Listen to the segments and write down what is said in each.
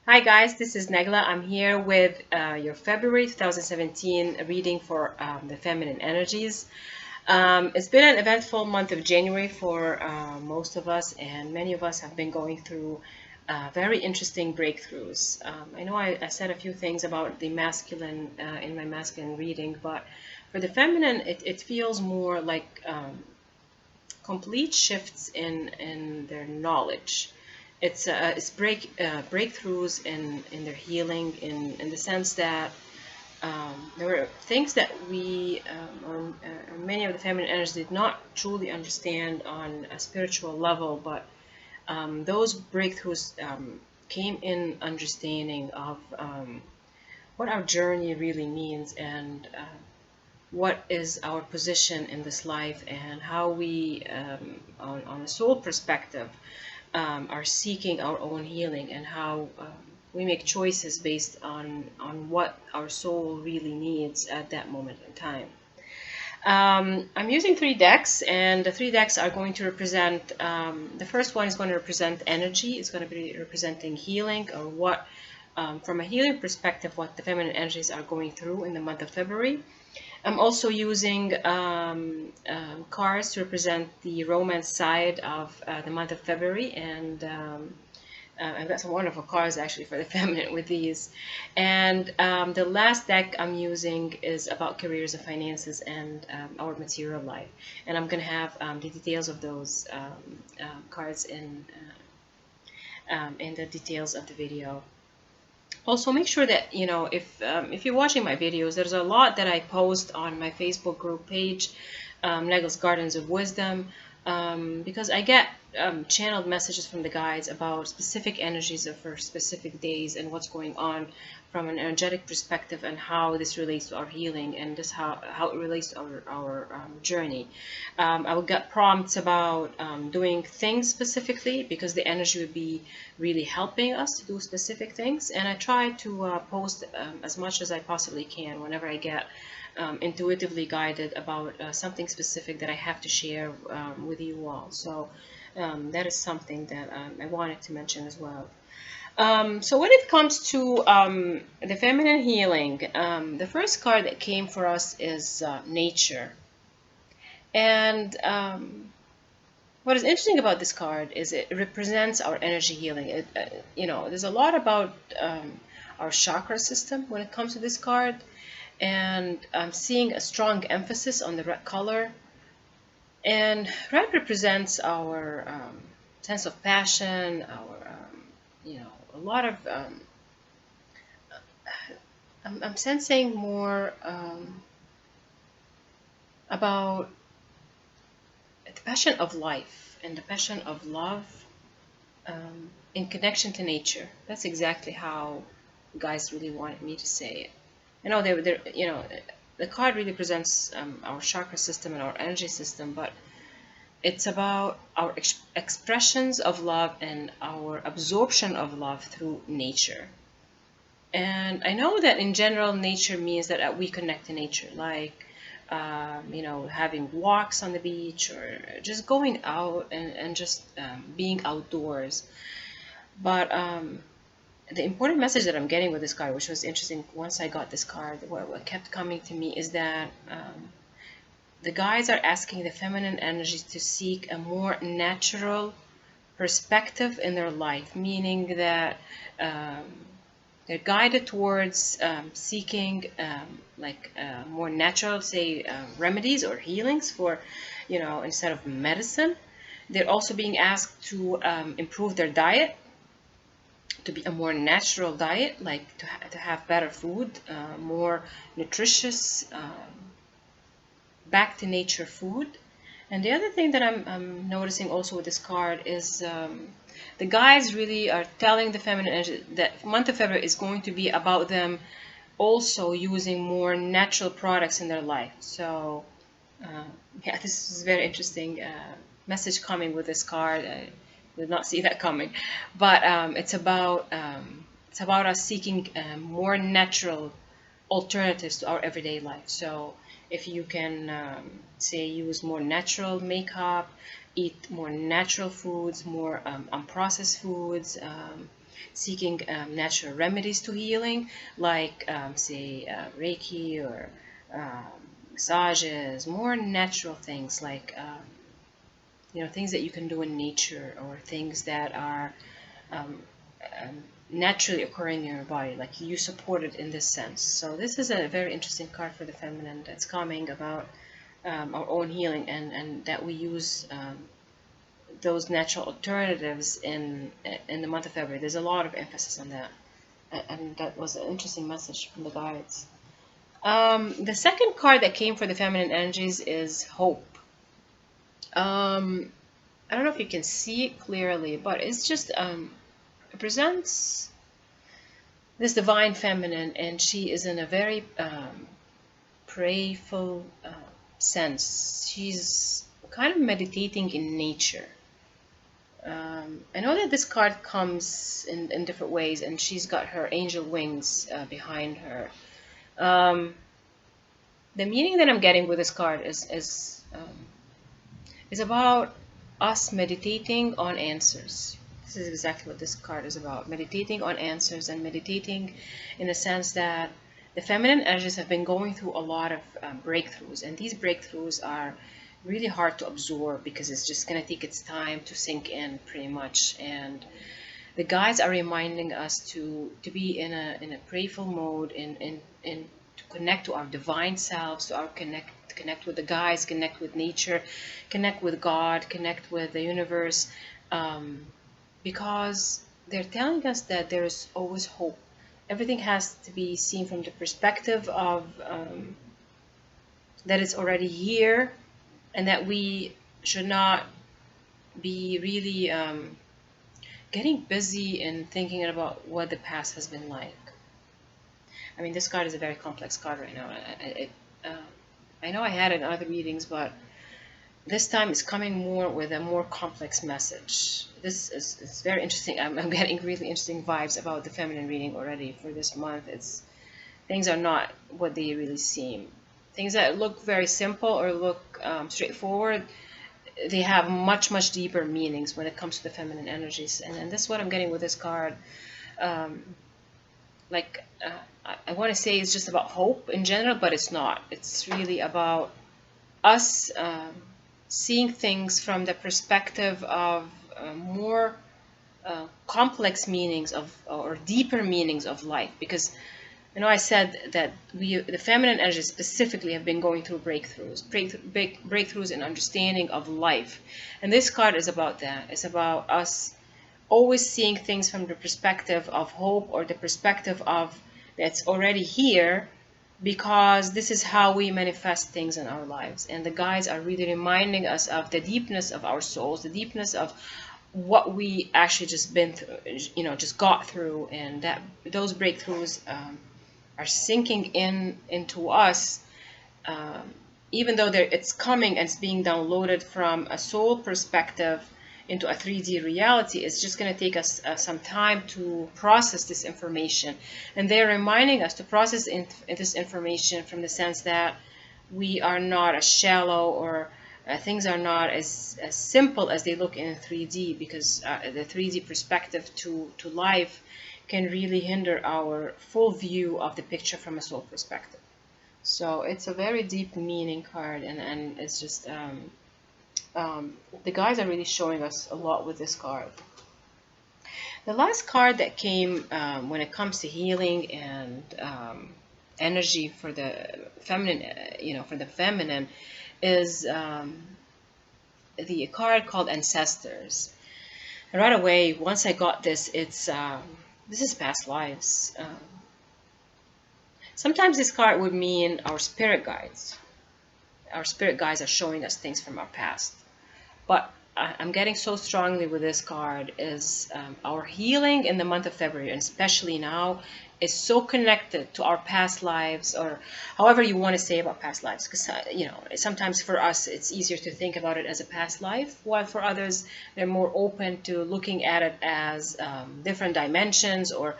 Hi guys, this is Negla. I'm here with your February 2017 reading for the feminine energies. It's been an eventful month of January for most of us, and many of us have been going through very interesting breakthroughs. I know I said a few things about the masculine in my masculine reading, but for the feminine, it feels more like complete shifts in their knowledge. It's breakthroughs in their healing in the sense that there were things that we or many of the feminine energies did not truly understand on a spiritual level, but those breakthroughs came in understanding of what our journey really means and what is our position in this life and how we, on a soul perspective, are seeking our own healing and how we make choices based on what our soul really needs at that moment in time. I'm using three decks, and the three decks are going to represent. The first one is going to represent energy. It's going to be representing healing, or what, from a healing perspective, what the feminine energies are going through in the month of February. I'm also using cards to represent the romance side of the month of February, and I've got some wonderful cards actually for the feminine with these. And the last deck I'm using is about careers and finances and our material life. And I'm going to have the details of those cards in the details of the video. Also, make sure that if you're watching my videos, there's a lot that I post on my Facebook group page, Negle's Gardens of Wisdom, because I get channeled messages from the guides about specific energies of for specific days and what's going on from an energetic perspective and how this relates to our healing and just how it relates to our journey. I will get prompts about doing things specifically because the energy would be really helping us to do specific things, and I try to post as much as I possibly can whenever I get intuitively guided about something specific that I have to share with you all. So that is something that I wanted to mention as well. So when it comes to the feminine healing, the first card that came for us is nature. And what is interesting about this card is it represents our energy healing. There's a lot about our chakra system when it comes to this card, and I'm seeing a strong emphasis on the red color. And red represents our sense of passion, our a lot of I'm sensing more about the passion of life and the passion of love in connection to nature. That's exactly how guys really wanted me to say it. I know the card really presents our chakra system and our energy system, but it's about our expressions of love and our absorption of love through nature. And I know that in general, nature means that we connect to nature, like having walks on the beach or just going out and just being outdoors. But the important message that I'm getting with this card, which was interesting once I got this card, what kept coming to me is that the guides are asking the feminine energies to seek a more natural perspective in their life, meaning that they're guided towards seeking more natural, say, remedies or healings for, instead of medicine. They're also being asked to improve their diet, to be a more natural diet, like to have better food, more nutritious, back to nature food. And the other thing that I'm noticing also with this card is the guides really are telling the feminine energy that month of February is going to be about them also using more natural products in their life. So yeah, this is very interesting message coming with this card. I did not see that coming, but it's about us seeking more natural alternatives to our everyday life. So if you can say use more natural makeup, eat more natural foods, more unprocessed foods, seeking natural remedies to healing, like say Reiki or um, massages, more natural things like things that you can do in nature or things that are um, um, naturally occurring in your body, like you support it in this sense. So this is a very interesting card for the feminine that's coming about our own healing, and that we use those natural alternatives in the month of February. There's a lot of emphasis on that, and that was an interesting message from the guides. The second card that came for the feminine energies is hope. I don't know if you can see it clearly, but it's just it presents this divine feminine, and she is in a very prayerful sense. She's kind of meditating in nature. I know that this card comes in different ways, and she's got her angel wings behind her. Um, the meaning that I'm getting with this card is about us meditating on answers. This is exactly what this card is about: meditating on answers, and meditating in the sense that the feminine energies have been going through a lot of breakthroughs, and these breakthroughs are really hard to absorb because it's just going to take its time to sink in, pretty much. And the guides are reminding us to be in a prayerful mode, in to connect to our divine selves, to our connect with the guides, connect with nature, connect with God, connect with the universe, um, because they're telling us that there is always hope. Everything has to be seen from the perspective of that it's already here, and that we should not be really getting busy and thinking about what the past has been like. I mean, this card is a very complex card right now. I know I had it in other readings, but this time it's coming more with a more complex message. This is it's very interesting. I'm getting really interesting vibes about the feminine reading already for this month. It's things are not what they really seem. Things that look very simple or look straightforward, they have much deeper meanings when it comes to the feminine energies. And this is what I'm getting with this card. Um, like I want to say it's just about hope in general, but it's not. It's really about us seeing things from the perspective of more complex meanings of or deeper meanings of life. Because I said that the feminine energies specifically have been going through breakthroughs in understanding of life, and this card is about that. It's about us always seeing things from the perspective of hope, or the perspective of that's already here, because this is how we manifest things in our lives. And the guides are really reminding us of the deepness of our souls, the deepness of what we actually just been through, just got through, and that those breakthroughs are sinking into us, um, even though it's coming and it's being downloaded from a soul perspective into a 3D reality. It's just going to take us some time to process this information, and they're reminding us to process this information from the sense that we are not as shallow, or things are not as simple as they look in 3D, because the 3D perspective to life can really hinder our full view of the picture from a soul perspective. So it's a very deep meaning card, and it's just the guys are really showing us a lot with this card. The last card that came when it comes to healing and energy for the feminine, for the feminine, is the card called Ancestors. And right away, once I got this, it's this is past lives. Sometimes this card would mean our spirit guides. Our spirit guides are showing us things from our past. But I'm getting so strongly with this card is our healing in the month of February, and especially now, is so connected to our past lives, or however you want to say about past lives. Because sometimes for us it's easier to think about it as a past life, while for others they're more open to looking at it as different dimensions, or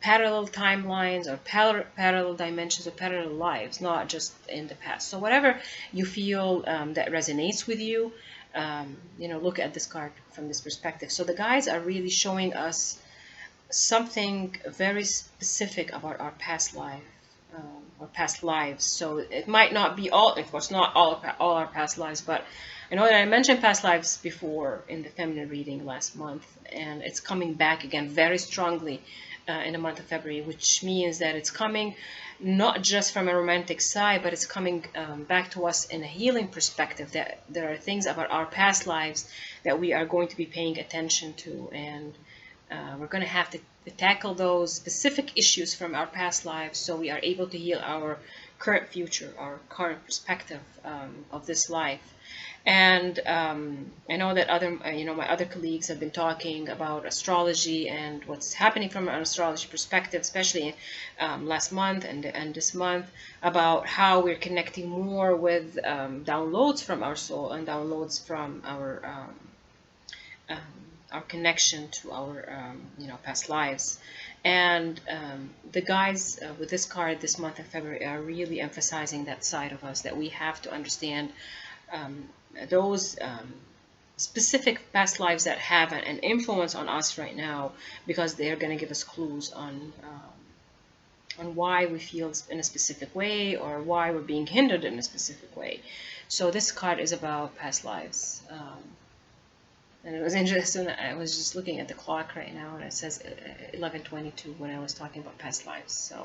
parallel timelines or parallel dimensions or parallel lives, not just in the past. So whatever you feel that resonates with you, look at this card from this perspective. So the guides are really showing us something very specific about our past life, or past lives. So it might not be all, of course, not all our past lives, but I know that I mentioned past lives before in the feminine reading last month, and it's coming back again very strongly in the month of February, which means that it's coming not just from a romantic side, but it's coming back to us in a healing perspective, that there are things about our past lives that we are going to be paying attention to, and we're going to have to tackle those specific issues from our past lives so we are able to heal our current future, our current perspective of this life. And I know that my other colleagues have been talking about astrology and what's happening from an astrology perspective, especially last month and this month, about how we're connecting more with downloads from our soul and downloads from um, our connection to our past lives. And the guys with this card this month of February are really emphasizing that side of us, that we have to understand those specific past lives that have an influence on us right now, because they're going to give us clues on why we feel in a specific way, or why we're being hindered in a specific way. So this card is about past lives. And it was interesting. I was just looking at the clock right now, and it says 11:22 when I was talking about past lives. So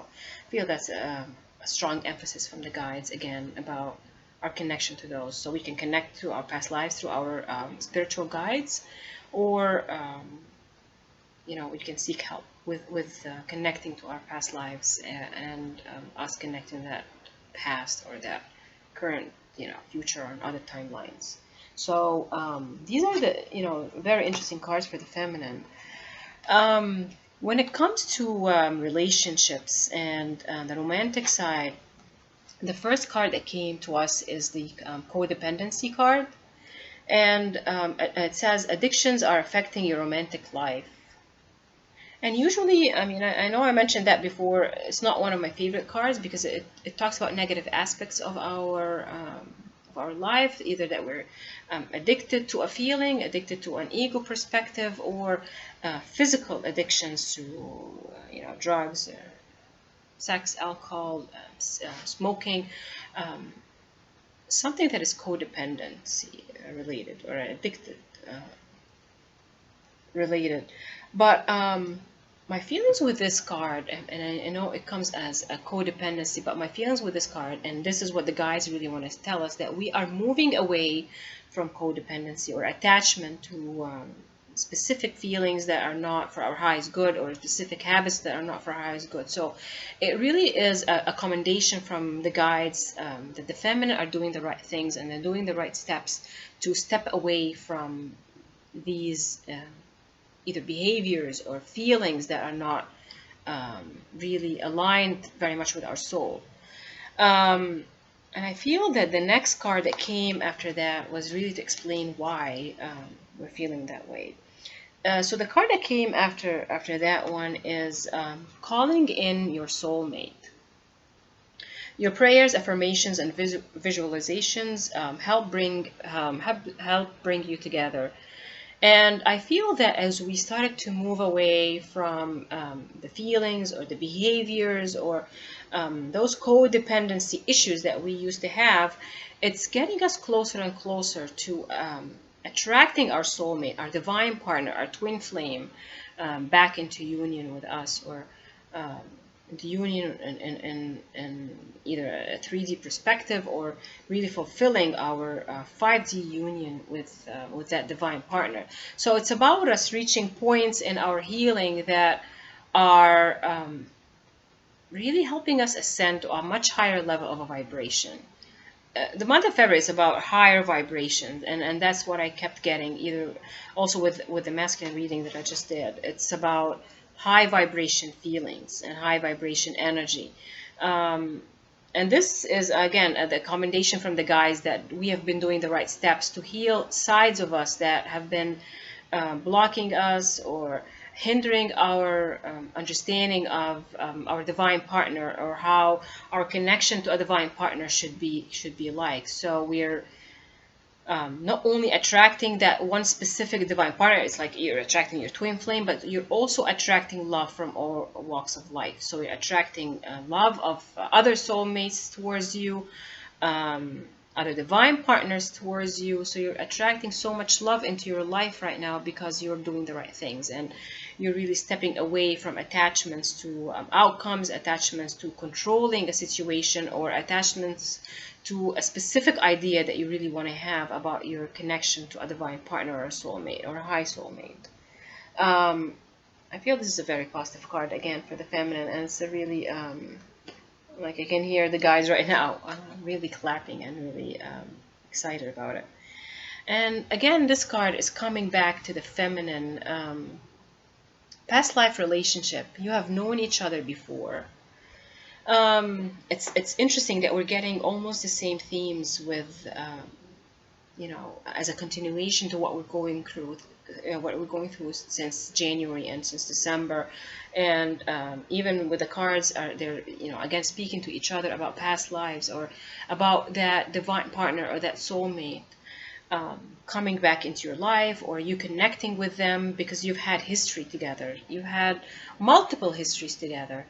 I feel that's a strong emphasis from the guides again about our connection to those, so we can connect to our past lives through our spiritual guides, or we can seek help with connecting to our past lives, and us connecting that past or that current future on other timelines. So these are the very interesting cards for the feminine. When it comes to relationships and the romantic side, the first card that came to us is the codependency card, and it says addictions are affecting your romantic life. And usually, I know I mentioned that before, it's not one of my favorite cards because it talks about negative aspects of our life, either that we're addicted to a feeling, addicted to an ego perspective, or physical addictions to drugs, sex, alcohol, smoking, something that is codependency related or addicted related. But my feelings with this card, and I know it comes as a codependency, but my feelings with this card, and this is what the guys really want to tell us, that we are moving away from codependency or attachment to specific feelings that are not for our highest good, or specific habits that are not for our highest good. So it really is a commendation from the guides that the feminine are doing the right things, and they're doing the right steps to step away from these either behaviors or feelings that are not really aligned very much with our soul. And I feel that the next card that came after that was really to explain why we're feeling that way. So the card that came after that one is calling in your soulmate. Your prayers, affirmations, and visualizations help bring you together. And I feel that as we started to move away from the feelings or the behaviors or those codependency issues that we used to have, it's getting us closer and closer to attracting our soulmate, our divine partner, our twin flame back into union with us, or the union in either a 3D perspective, or really fulfilling our 5D union with that divine partner. So it's about us reaching points in our healing that are really helping us ascend to a much higher level of a vibration. The month of February is about higher vibrations, and that's what I kept getting, either also with the masculine reading that I just did. It's about high vibration feelings and high vibration energy. And this is, again, the commendation from the guys that we have been doing the right steps to heal sides of us that have been blocking us, or hindering our understanding of our divine partner, or how our connection to a divine partner should be like. So we're not only attracting that one specific divine partner, it's like you're attracting your twin flame, but you're also attracting love from all walks of life. So you're attracting love of other soulmates towards you, um, other divine partners towards you. So you're attracting so much love into your life right now because you're doing the right things, and you're really stepping away from attachments to outcomes, attachments to controlling a situation, or attachments to a specific idea that you really want to have about your connection to a divine partner, or a soulmate, or a high soulmate. Um, I feel this is a very positive card again for the feminine, and it's a really like I can hear the guys right now really clapping and really excited about it. And again, this card is coming back to the feminine past life relationship. You have known each other before. It's interesting that we're getting almost the same themes with as a continuation to what we're going through, since January and since December, and even with the cards, they're again speaking to each other about past lives, or about that divine partner or that soulmate coming back into your life, or you connecting with them because you've had history together, you've had multiple histories together.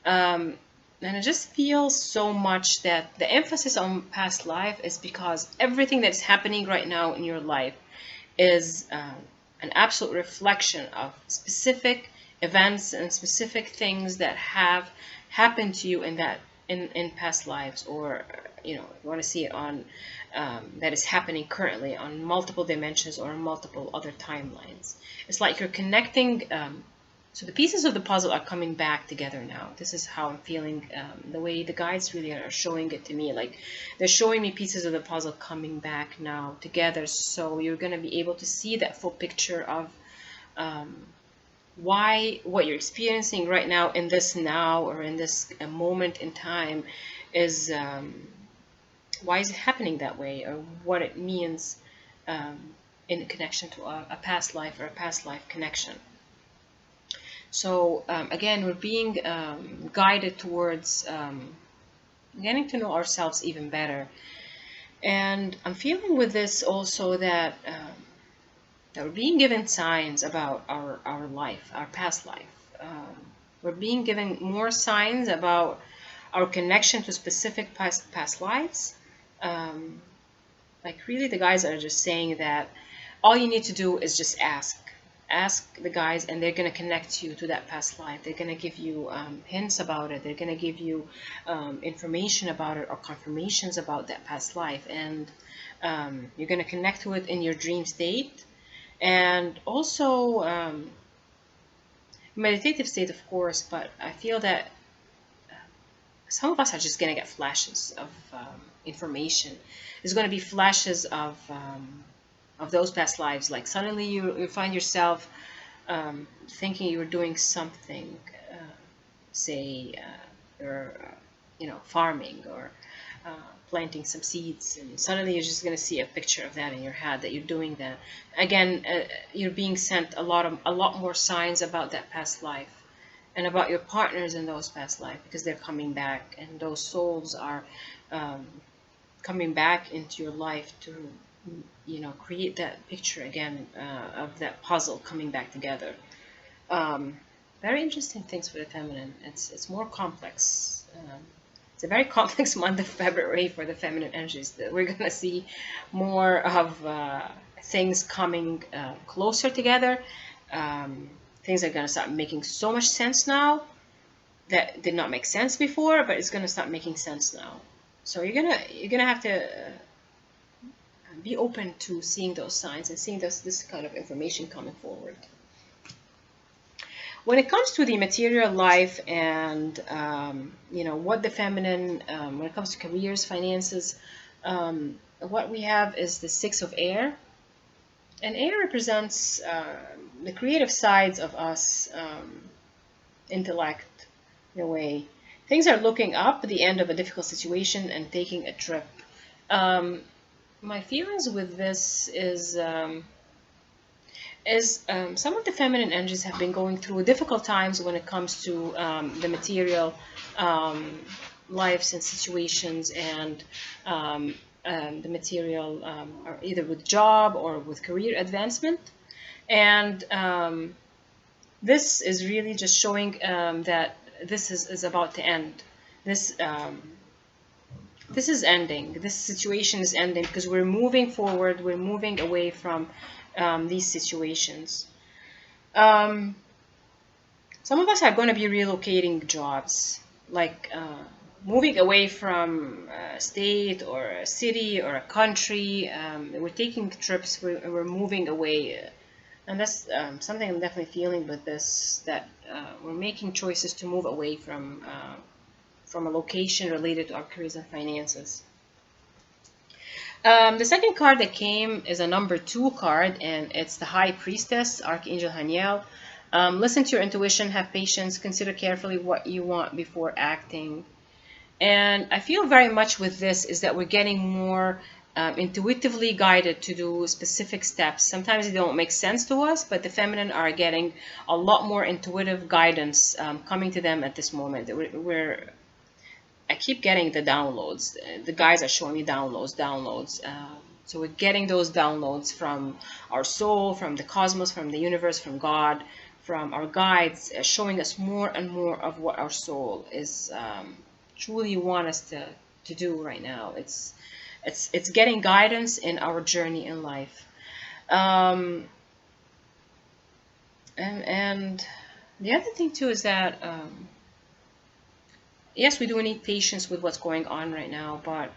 Um, and I just feel so much that the emphasis on past life is because everything that's happening right now in your life is an absolute reflection of specific events and specific things that have happened to you in past lives, or you want to see it on that is happening currently on multiple dimensions or on multiple other timelines. It's like you're connecting. So the pieces of the puzzle are coming back together now. This is how I'm feeling. The way the guides really are showing it to me, like they're showing me pieces of the puzzle coming back now together. So you're going to be able to see that full picture of why what you're experiencing right now in this now, or in this moment in time, is why is it happening that way, or what it means in connection to a past life, or a past life connection. So again, we're being guided towards getting to know ourselves even better. And I'm feeling with this also that we're being given signs about our life, our past life. We're being given more signs about our connection to specific past lives. Like really, the guys are just saying that all you need to do is just ask the guys, and they're going to connect you to that past life. They're going to give you hints about it. They're going to give you information about it, or confirmations about that past life, and you're going to connect to it in your dream state, and also meditative state, of course. But I feel that some of us are just going to get flashes of information. There's going to be flashes of those past lives. Like suddenly you find yourself thinking you were doing something, say you're farming, or planting some seeds, and suddenly you're just going to see a picture of that in your head, that you're doing that again. You're being sent a lot more signs about that past life, and about your partners in those past life, because they're coming back, and those souls are coming back into your life to create that picture again, of that puzzle coming back together. Very interesting things for the feminine. It's more complex. It's a very complex month of February for the feminine energies. That we're gonna see more of things coming closer together. Things are gonna start making so much sense now that did not make sense before, but it's gonna start making sense now. So you're gonna have to be open to seeing those signs and seeing this kind of information coming forward. When it comes to the material life, and what the feminine, when it comes to careers, finances, what we have is the Six of Air, and air represents the creative sides of us, intellect, in a way. Things are looking up at the end of a difficult situation and taking a trip. My feelings with this is is some of the feminine energies have been going through difficult times when it comes to the material um, lives and situations, and um, the material, or either with job or with career advancement. And this is really just showing that this is about to end. This this is ending. This situation is ending because we're moving forward. We're moving away from these situations. Um, some of us are going to be relocating jobs, like moving away from a state or a city or a country. We're taking trips. We're moving away. And that's something I'm definitely feeling with this, that we're making choices to move away from a location related to our careers and finances. The second card that came is a number 2 card, and it's the High Priestess, Archangel Haniel. Listen to your intuition, have patience, consider carefully what you want before acting. And I feel very much with this is that we're getting more intuitively guided to do specific steps. Sometimes they don't make sense to us, but the feminine are getting a lot more intuitive guidance coming to them at this moment. I keep getting the downloads. The guys are showing me downloads. So we're getting those downloads from our soul, from the cosmos, from the universe, from God, from our guides, showing us more and more of what our soul is truly want us to do right now. It's getting guidance in our journey in life. Um, and the other thing too is that yes, we do need patience with what's going on right now, but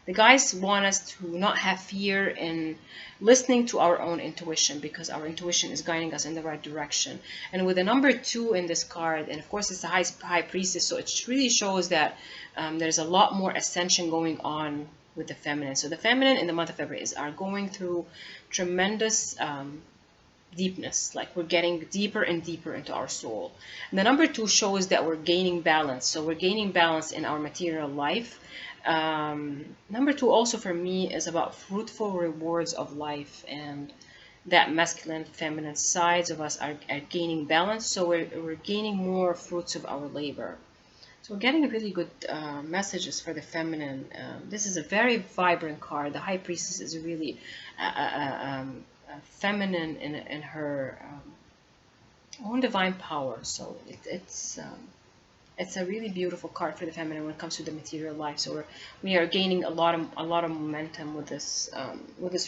the guys want us to not have fear in listening to our own intuition, because our intuition is guiding us in the right direction. And with the number 2 in this card, and of course it's the high priestess, so it really shows that there's a lot more ascension going on with the feminine. So the feminine in the month of February are going through tremendous deepness, like we're getting deeper and deeper into our soul. And the number 2 shows that we're gaining balance, so we're gaining balance in our material life. Number 2 also for me is about fruitful rewards of life, and that masculine feminine sides of us are gaining balance, so we're gaining more fruits of our labor. So we're getting really good messages for the feminine. This is a very vibrant card. The High Priestess is really feminine in her own divine power. So it's a really beautiful card for the feminine when it comes to the material life. So we are gaining a lot of momentum with this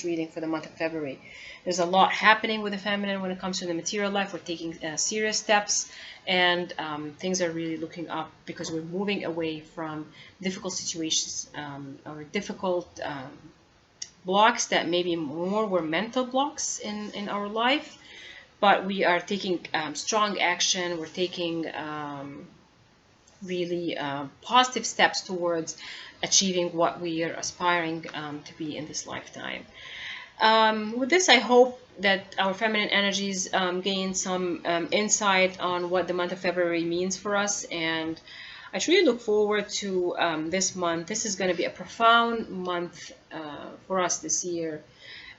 reading for the month of February. There's a lot happening with the feminine when it comes to the material life. We're taking serious steps, and things are really looking up because we're moving away from difficult situations or difficult blocks that maybe more were mental blocks in our life. But we are taking strong action. We're taking really positive steps towards achieving what we are aspiring to be in this lifetime. With this, I hope that our feminine energies gain some insight on what the month of February means for us, and I truly look forward to this month. This is going to be a profound month for us this year.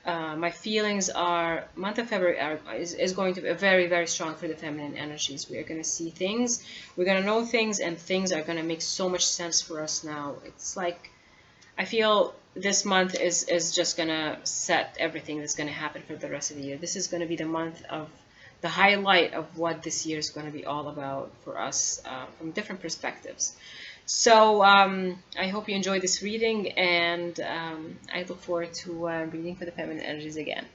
My feelings are month of February is going to be very, very strong for the feminine energies. We are going to see things, we're going to know things, and things are going to make so much sense for us now. It's like I feel this month is just going to set everything that's going to happen for the rest of the year. This is going to be the month of the highlight of what this year is going to be all about for us from different perspectives. So I hope you enjoyed this reading, and I look forward to reading for the feminine energies again.